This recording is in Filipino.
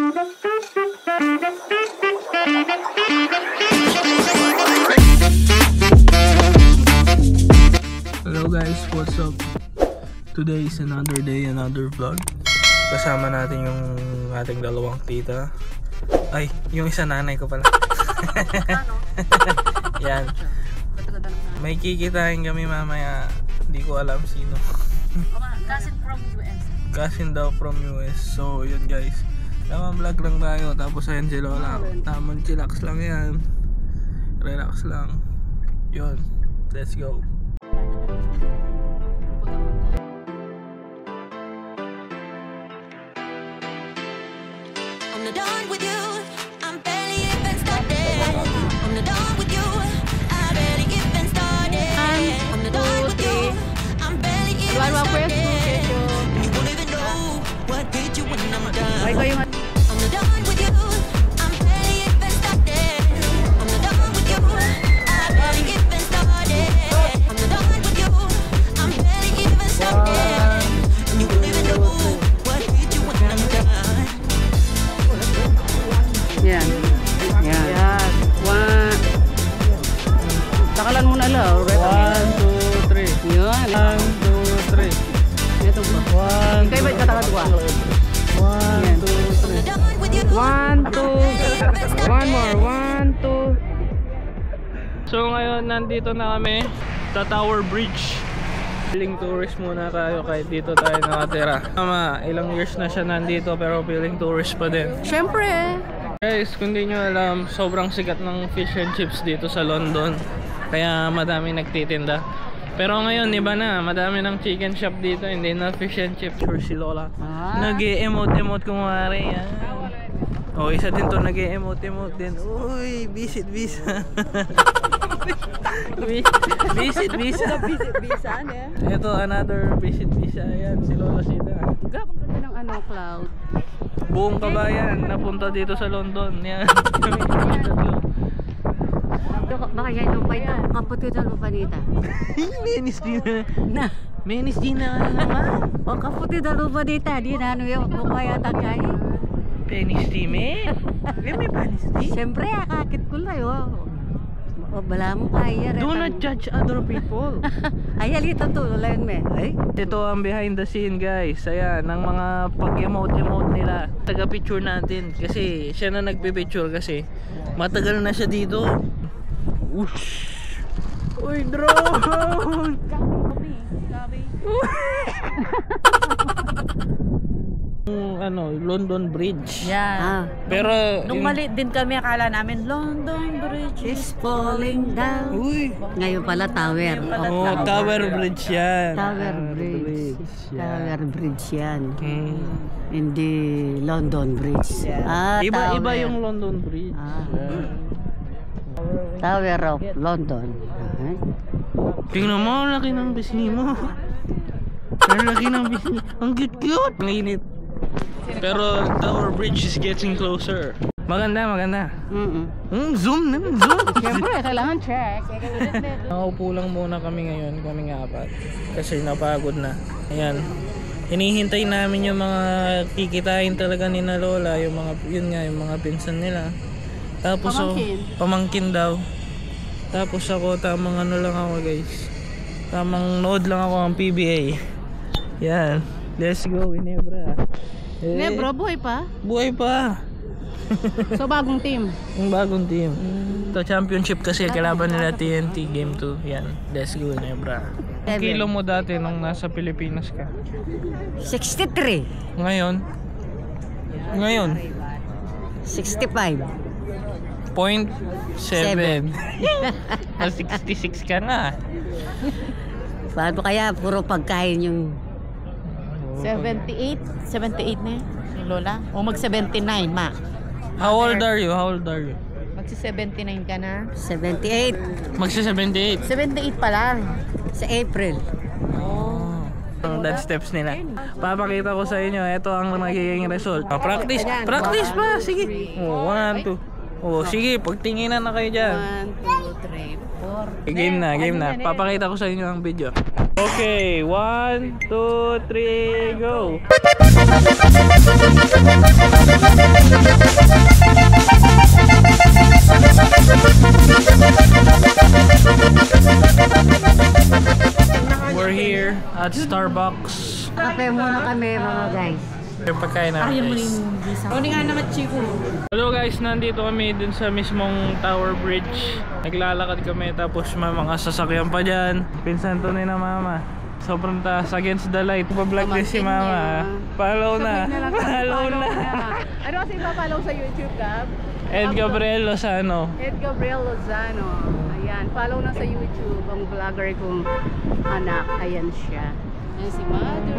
Hello guys, what's up? Today is another day, another vlog. Kasama natin yung ating dalawang tita. Ay, yung isa nanay ko pala. Yan. May kikitain kami mamaya. Hindi ko alam sino. Cousin from US. Cousin daw from US. So yun guys, tamang vlog lang tayo. Tapos ayan si Lola. Tamang chillax lang yan. Relax lang. Yun, let's go. I'm not done with you. I'm barely even started. I'm not done with you. I barely even started. I'm not done with you. I'm barely even started. You won't even know what hit you when I'm done. I'm not done with you. I'm barely even started. I'm not done with you. I barely even started. I'm not done with you. I'm barely even started. You won't even know what hit you when I'm done. Yan. Yan. Yan. One. Takalan mo na lang. 1, 2, 3. Yan. 1, 2, 3. Ito ba? 1, Ikaw ba katakat ko? 1, 2, 3. 1, 2. One more. 1, 2. So ngayon nandito na kami sa Tower Bridge. Feeling tourist muna tayo kahit dito tayo nakatira. Tama, ilang years na siya nandito pero feeling tourist pa din. Siyempre. Guys, kung di nyo alam, sobrang sikat ng fish and chips dito sa London. Kaya madami nagtitinda. Pero ngayon, iba na. Madami ng chicken shop dito. Hindi na fish and chips. For si Lola. Nag-e-emote-emote kumari. Oh, isa din to nag-e-emote-emote din. Uy, visit visa. Visit visa. Visit visa, ne? Ito, another visit visa. Ayan, si Lola Sida. Gab, ang ganda ng ano, cloud. Buong kabayan napunta dito sa London. Yan. Baka yan lupa ito. Kapatid ang lupa nita. Menis din Na. Menis din na naman. O kapatid ang lupa nita. Di na ano yung mukha yata kaya. Penis team eh. May penis team. Siyempre, akakit ko lang yun. O bala mo kaya. Do not judge other people. Ay, alita to. Layon me. Ay. Ito ang behind the scene guys. Ayan, ng mga pag-emote-emote nila. Taga-picture natin. Kasi siya na nagpipicture kasi matagal na siya dito. Ush. Uy, drone! Ano, London Bridge. Yan. Pero Nung maliit din kami, akala namin London Bridge It's falling down. Uy. Ngayon pala tower. Oh, Tower Bridge yan. Tower Bridge. Tower Bridge yan. Hindi London Bridge. Ah, Iba-iba tower. yung London Bridge. Ah. Yeah. Tower of London. Tingnan mo, ang laki ng bisni mo. Ang laki ng bisni. Ang cute-cute. Ang init. Pero Tower Bridge is getting closer. Maganda, maganda. Zoom na, zoom. Siyempre, kailangan check. Nakaupo lang muna kami ngayon, kami nga apat. Kasi napagod na. Ayan. Hinihintay namin yung mga kikitain talaga ni na Lola, yung mga, yun nga, yung mga pinsan nila. Tapos pamangkin daw. Tapos ako, tamang ano lang ako guys. Tamang nood lang ako ang PBA. Yan. Let's go, Ginebra. Nebro, buhay pa? Buhay pa. So, bagong team? Yung bagong team. Ito, championship kasi kalaban nila TNT Game 2. Yan. Let's go, Ginebra. Ang kilo mo dati nung nasa Pilipinas ka? 63. Ngayon? Ngayon? 65. 0.7. 66 ka na. Paano kaya puro pagkain yung 78? 78 na yun, si Lola? O mag-79, ma? How old are you? How old are you? Magsi-79 ka na? 78 Magsi-78. 78 pa lang. sa April. Ang dance steps nila. Papakita ko sa inyo, ito ang magiging result. Practice, practice pa. Sige. 1, 2. Sige, pagtinginan na kayo dyan. 1, 2, 3, 4. Game na, game na. Papakita ko sa inyo ang video. Okay, 1, 2, 3, go! Starbucks. Kape muna kami mga guys. Yung pagkain namin guys. visa. Kunin nga naman, Chico. Hello guys, nandito kami dun sa mismong Tower Bridge. Naglalakad kami tapos may mga sasakyan pa dyan. Pinsan to ni na mama. Sobrang taas, against the light. Pa-vlog din si mama. Follow na. Follow na. Ano kasi ipapalaw sa YouTube, Gab? Ed Gabriel Lozano. Ed Gabriel Lozano. Ayan, follow na sa YouTube ang vlogger kong anak. Ayan siya. Ayan si Mother.